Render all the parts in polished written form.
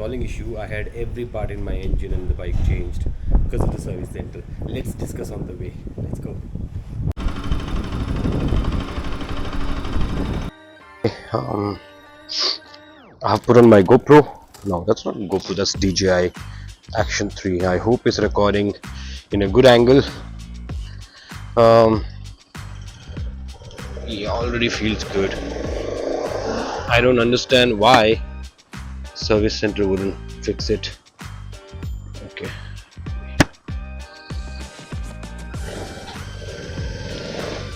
stalling issue. I had every part in my engine and the bike changed because of the service center. Let's discuss on the way. Let's go. Um, I have put on my GoPro. No, that's not GoPro, that's DJI Action 3. I hope it's recording in a good angle. Yeah, already feels good. I don't understand why service center wouldn't fix it. Okay.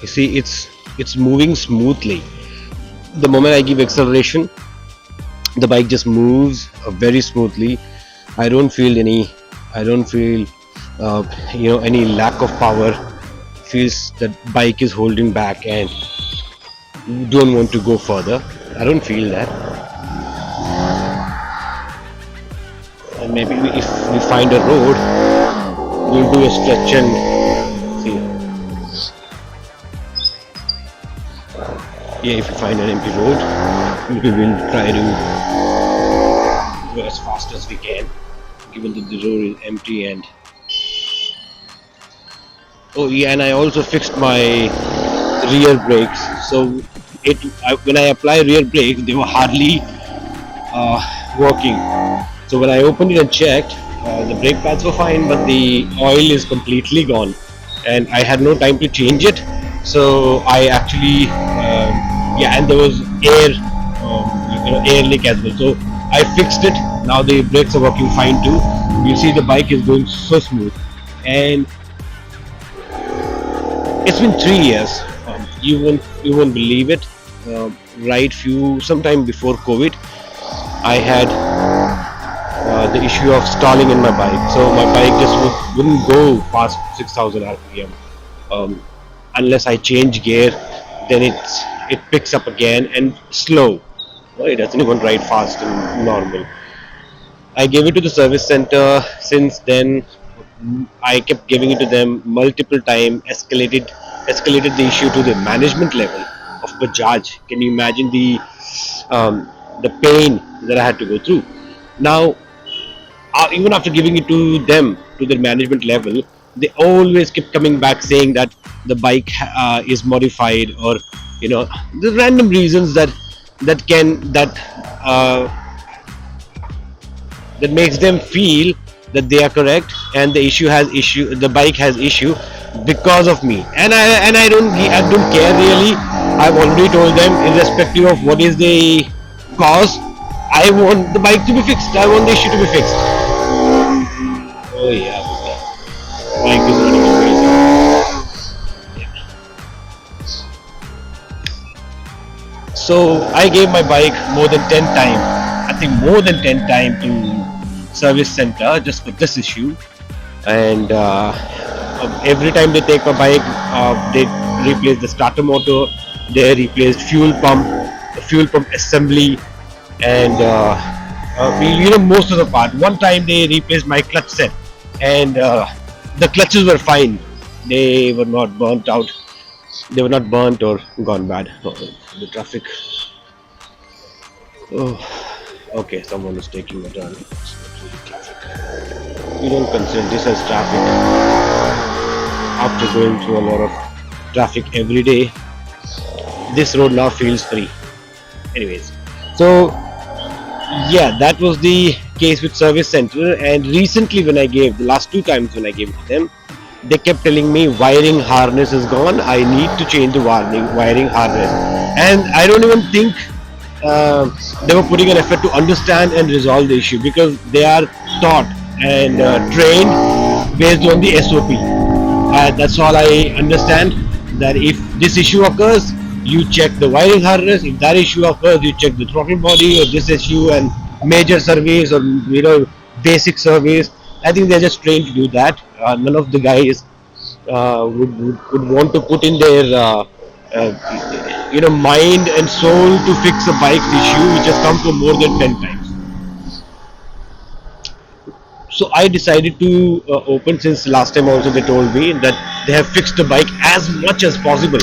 You see, it's moving smoothly. The moment I give acceleration, the bike just moves very smoothly. I don't feel any lack of power. Feels that bike is holding back and don't want to go further. I don't feel that. And maybe if we find a road, we'll do a stretch and see. Yeah, if we find an empty road, we will try to go as fast as we can, given that the road is empty. And oh yeah, and I also fixed my rear brakes. So when I apply rear brakes, they were hardly working. So when I opened it and checked, the brake pads were fine, but the oil is completely gone, and I had no time to change it. So I actually and there was air leak as well. So I fixed it. Now the brakes are working fine too. You see the bike is going so smooth, and it's been 3 years. You won't believe it. Sometime before COVID, I had the issue of stalling in my bike. So my bike just wouldn't go past 6,000 RPM unless I change gear. Then it picks up again and slow. Well, it doesn't even ride fast and normal. I gave it to the service center. Since then, I kept giving it to them multiple times. Escalated the issue to the management level of Bajaj. Can you imagine the pain that I had to go through? Now, even after giving it to them, to the management level, they always kept coming back saying that the bike is modified, or the random reasons that makes them feel that they are correct, and the bike has issue because of me. And I don't care really. I've already told them, irrespective of what is the cause, I want the bike to be fixed. I want the issue to be fixed. Oh yeah, bike is running crazy. Yeah. So I gave my bike more than 10 times. I think more than 10 times to service center just for this issue. And every time they take my bike, they replace the starter motor, they replace fuel pump assembly, and most of the part. One time they replaced my clutch set, and the clutches were fine. They were not burnt out. They were not burnt or gone bad. Oh, the traffic. Oh, okay. Someone is taking a turn. It's not really traffic. We don't consider this as traffic. After going through a lot of traffic every day, this road now feels free. Anyways, so yeah, that was the case with service center. And recently, the last 2 times when I gave it to them, they kept telling me wiring harness is gone. I need to change the wiring harness, and I don't even think they were putting an effort to understand and resolve the issue, because they are taught and trained based on the SOP. That's all I understand. That if this issue occurs, you check the wiring harness. If that issue occurs, you check the throttle body, or this issue and major service, or basic service. I think they're just trained to do that. None of the guys would want to put in their mind and soul to fix a bike's issue, which has come to more than 10 times. So I decided to open, since last time also they told me that they have fixed the bike as much as possible.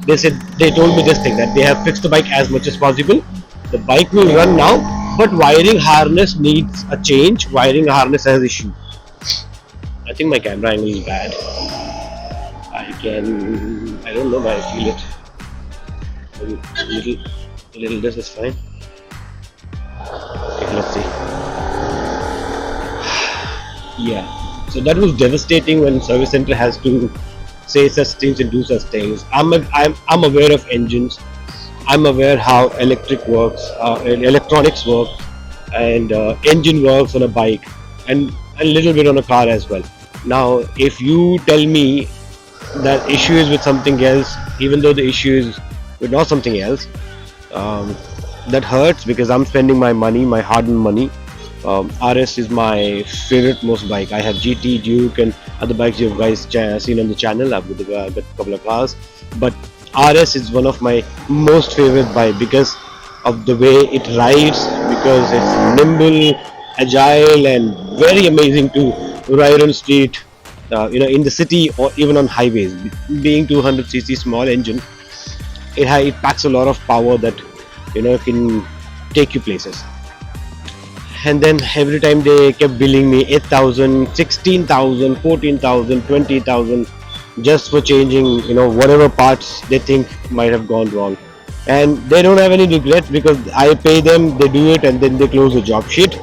They told me this thing, that they have fixed the bike as much as possible. The bike will run now, but wiring harness needs a change. Wiring harness has issue. I think my camera angle is bad. I don't know, but I feel it. A little this is fine. Okay, let's see. Yeah, so that was devastating when service center has to say such things and do such things. I'm aware of engines. I'm aware how electronics work, and engine works on a bike, and a little bit on a car as well. Now, if you tell me that issue is with something else, even though the issue is with not something else, um, that hurts because I'm spending my money, my hard-earned money. RS is my favorite most bike. I have GT, Duke, and other bikes you guys seen on the channel. I've got a couple of cars, but RS is one of my most favorite bike because of the way it rides, because it's nimble, agile, and very amazing to ride on street. In the city or even on highways. Being 200cc small engine, it packs a lot of power that can take you places. And then every time they kept billing me 8,000, 16,000, 14,000, 20,000, just for changing whatever parts they think might have gone wrong, and they don't have any regret because I pay them, they do it, and then they close the job sheet.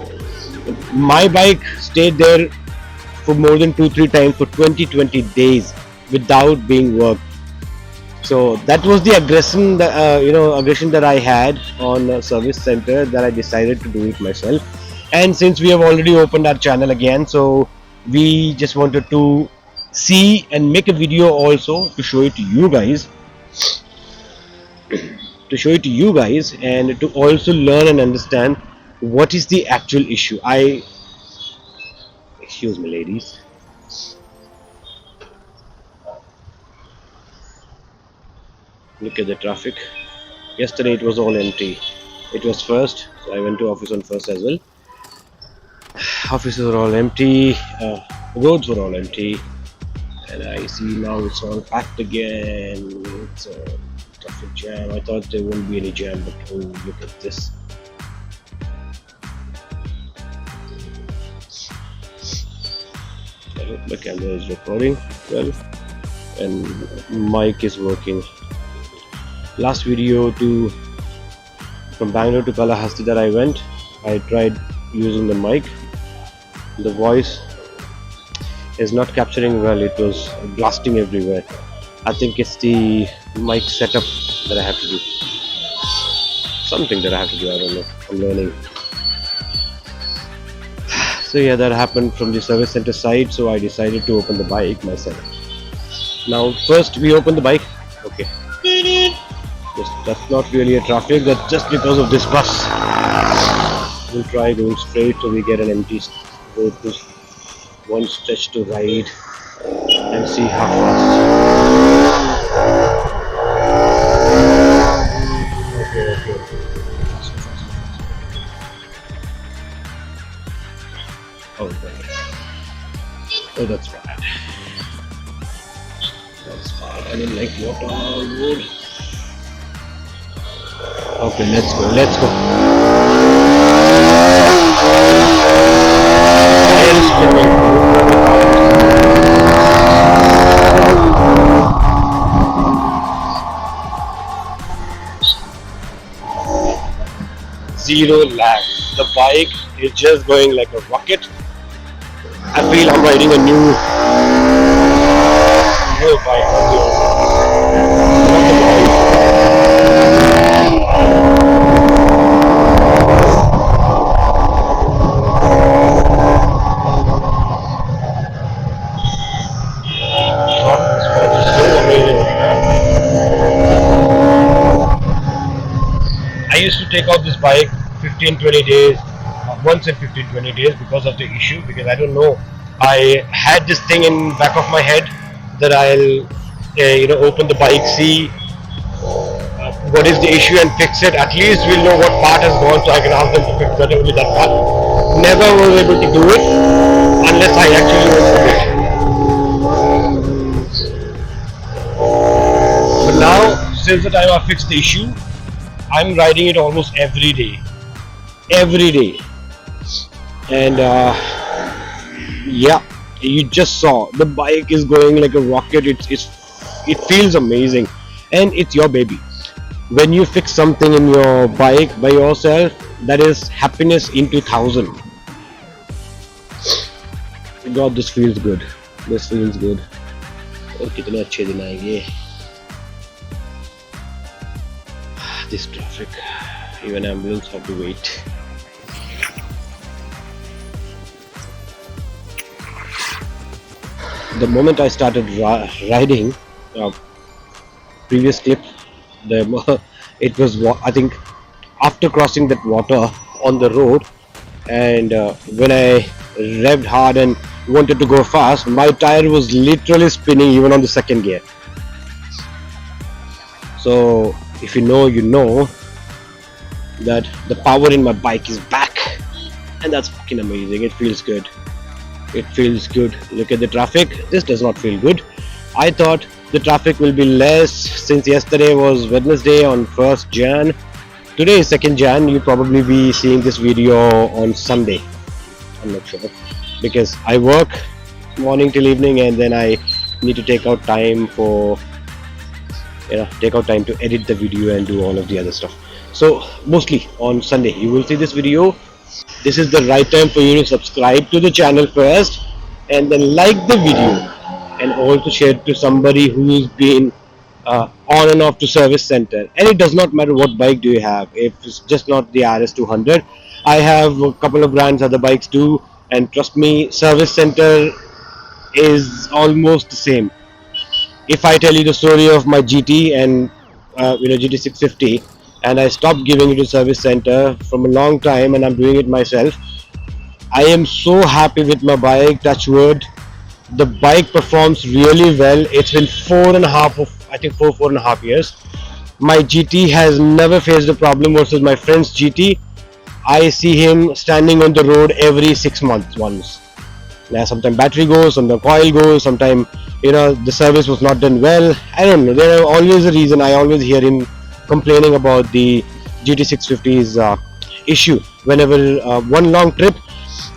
My bike stayed there for more than 2-3 times for 20 days without being worked. So that was the aggression that I had on a service center, that I decided to do it myself. And since we have already opened our channel again, so we just wanted to see and make a video also to show it to you guys, and to also learn and understand what is the actual issue. Excuse me, ladies. Look at the traffic. Yesterday it was all empty. It was first, so I went to office on first as well. Offices are all empty, roads were all empty, and I see now it's all packed again. It's a traffic jam. I thought there wouldn't be any jam, but oh, look at this. I hope my camera is recording well and mic is working. Last video from Bangalore to Kalahasti that I went, I tried using the mic. The voice is not capturing well. It was blasting everywhere. I think it's the mic setup that I have to do. Something that I have to do, I don't know. I'm learning. So yeah, that happened from the service center side, so I decided to open the bike myself. Now first we open the bike. Okay. That's not really a traffic, that's just because of this bus. We'll try going straight till we get an empty road, to one stretch to ride and see how fast. Okay. Oh, God. Oh, that's bad. I didn't like water road. Okay, let's go. Zero lag. The bike is just going like a rocket. I feel I'm riding a new bike. I used to take out this bike 15-20 days, once in 15-20 days because of the issue, because I don't know, I had this thing in back of my head that I'll open the bike, see what is the issue and fix it. At least we'll know what part has gone, so I can ask them to fix that, only that part. Never was able to do it unless I actually opened it. But now, since the time I fixed the issue, I'm riding it almost every day. every day. And yeah, you just saw the bike is going like a rocket. It feels amazing, and it's your baby. When you fix something in your bike by yourself, that is happiness into thousand. God, this feels good. This feels good. और कितने अच्छे दिन आएंगे. This traffic, even ambulance have to wait. The moment I started riding, previous clip, it was I think after crossing that water on the road, and when I revved hard and wanted to go fast, my tire was literally spinning even on the second gear. So if you know, you know that the power in my bike is back, and that's fucking amazing. It feels good. It feels good. Look at the traffic. This does not feel good. I thought the traffic will be less since yesterday was Wednesday on 1st Jan. Today is 2nd Jan. You'll probably be seeing this video on Sunday. I'm not sure, because I work morning till evening, and then I need to take out time for to edit the video and do all of the other stuff. So mostly on Sunday you will see this video. This is the right time for you to subscribe to the channel first, and then like the video, and also share it to somebody who's been on and off to service center. And it does not matter what bike do you have. If it's just not the RS200, I have a couple of brands other bikes too, and trust me, service center is almost the same. If I tell you the story of my GT and GT 650, and I stopped giving it to service center from a long time, and I'm doing it myself, I am so happy with my bike. Touch wood, the bike performs really well. It's been 4.5 years. My GT has never faced a problem versus my friend's GT. I see him standing on the road every 6 months once. Now, sometimes battery goes, sometimes coil goes, sometimes the service was not done well. I don't know. There are always a reason. I always hear him complaining about the GT650's issue whenever one long trip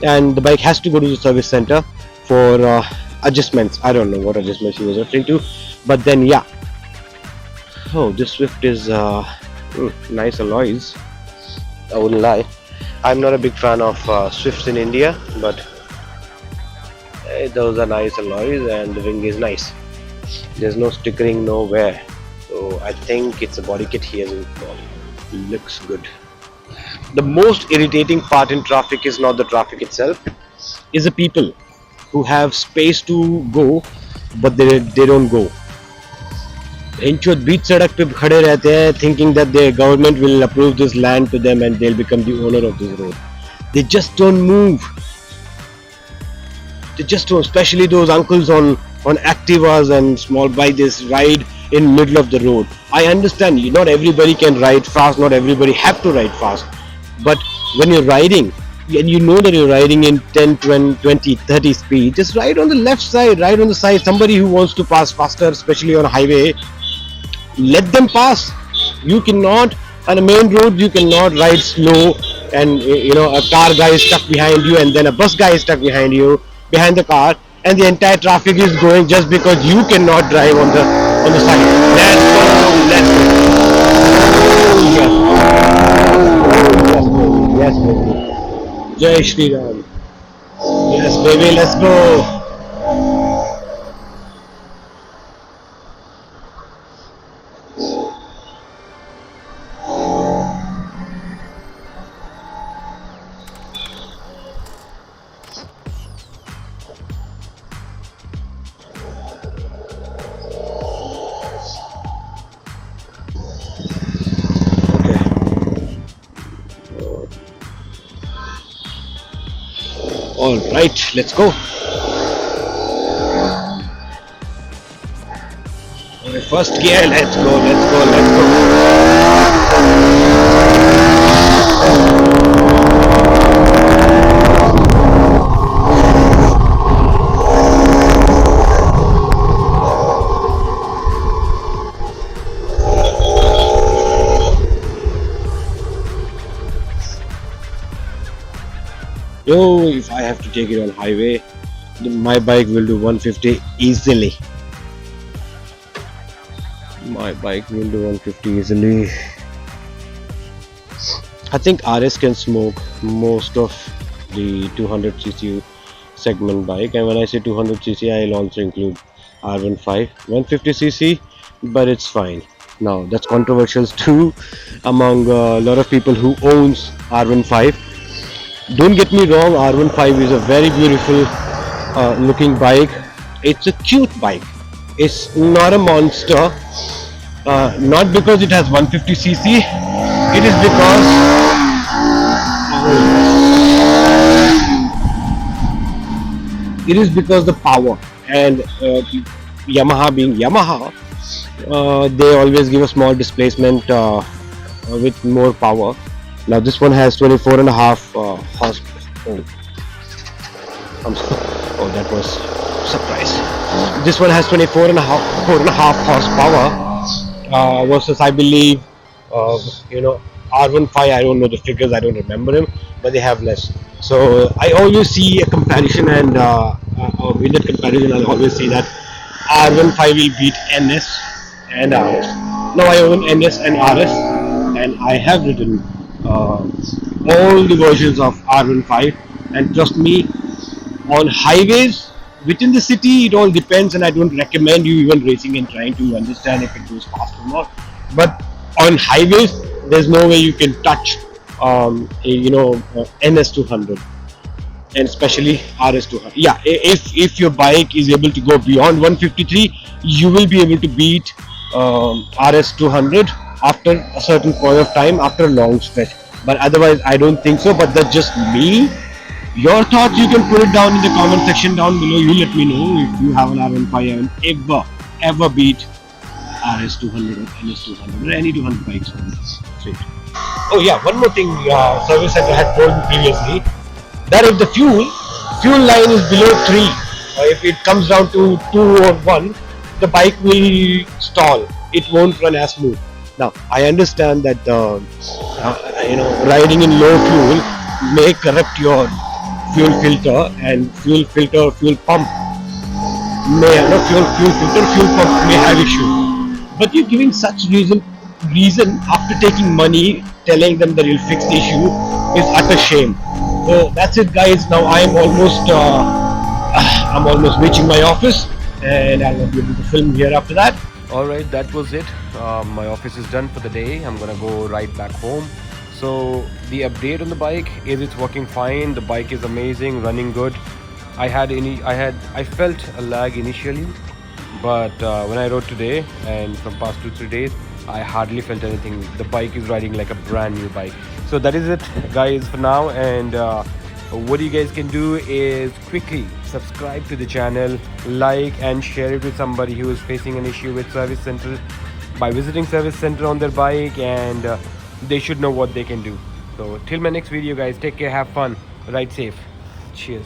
and the bike has to go to the service center for adjustments. I don't know what adjustments he was referring to, but then yeah. Oh, this Swift is nice alloys. I wouldn't lie. I'm not a big fan of Swifts in India, but those are nice alloys, and the wing is nice. There's no stickering nowhere, so I think it's a body kit he has installed. It looks good. The most irritating part in traffic is not the traffic itself, is the people who have space to go but they don't go. इंचो बीच सड़क पे खड़े रहते हैं thinking that the government will approve this land to them and they'll become the owner of this road. They just don't move. They just don't, especially those uncles on Activas and small bikes. They ride in middle of the road. I understand not everybody can ride fast, not everybody have to ride fast, but when you're riding and you know that you're riding in 10, 20, 30 speed, just ride on the left side, ride on the side. Somebody who wants to pass faster, especially on a highway, let them pass. You cannot, on a main road, you cannot ride slow, and a car guy is stuck behind you, and then a bus guy is stuck behind the car, and the entire traffic is going just because you cannot drive on the side. Let's go. Yes, baby. Jai Shri Ram. Yes, baby, let's go. All right, let's go. First gear, let's go. know if I have to take it on highway, my bike will do 150 easily. My bike will do 150 easily. I think RS can smoke most of the 200cc segment bike, and when I say 200cc, I'll also include R15 150cc, but it's fine. Now that's controversial too among a lot of people who owns R15. Don't get me wrong, R15 is a very beautiful looking bike. It's a cute bike. It's not a monster. Not because it has 150cc. It is because the power and Yamaha being Yamaha, they always give a small displacement with more power. Now this one has 24 and a half horsepower. Oh, oh, that was surprise. This one has 4 and a half horsepower versus I believe R15. I don't know the figures. I don't remember them, but they have less. So I always see a comparison, and in that comparison, I always see that R15 will beat NS and RS. Now I own NS and RS, and I have ridden all the versions of R15, and trust me, on highways within the city it all depends, and I don't recommend you even racing and trying to understand if it goes fast or not. But on highways there's no way you can touch NS200 and especially RS200. Yeah, if your bike is able to go beyond 153, you will be able to beat RS200 after a certain point of time, after a long stretch. But otherwise I don't think so, but that's just me. Your thoughts, you can put it down in the comment section down below. You let me know if you have an R15 ever beat RS200 or NS200 or any 200 bikes on this street. Oh yeah, one more thing, service center had told me previously that if the fuel line is below 3, or if it comes down to 2 or 1, the bike will stall. It won't run as smooth. Now I understand that riding in low fuel may corrupt your fuel filter, and fuel pump may have issue. But you're giving such reason after taking money, telling them that you'll fix the issue is utter shame. So that's it, guys. Now I'm almost reaching my office, and I'll not be able to film here after that. Alright, that was it. My office is done for the day. I'm gonna go right back home. So the update on the bike is it's working fine. The bike is amazing, running good. I felt a lag initially, but when I rode today and from past 2-3 days, I hardly felt anything. The bike is riding like a brand new bike. So that is it, guys, for now. And what you guys can do is quickly subscribe to the channel, like and share it with somebody who is facing an issue with service center by visiting service center on their bike, and they should know what they can do. So till my next video, guys, take care, have fun, ride safe. Cheers.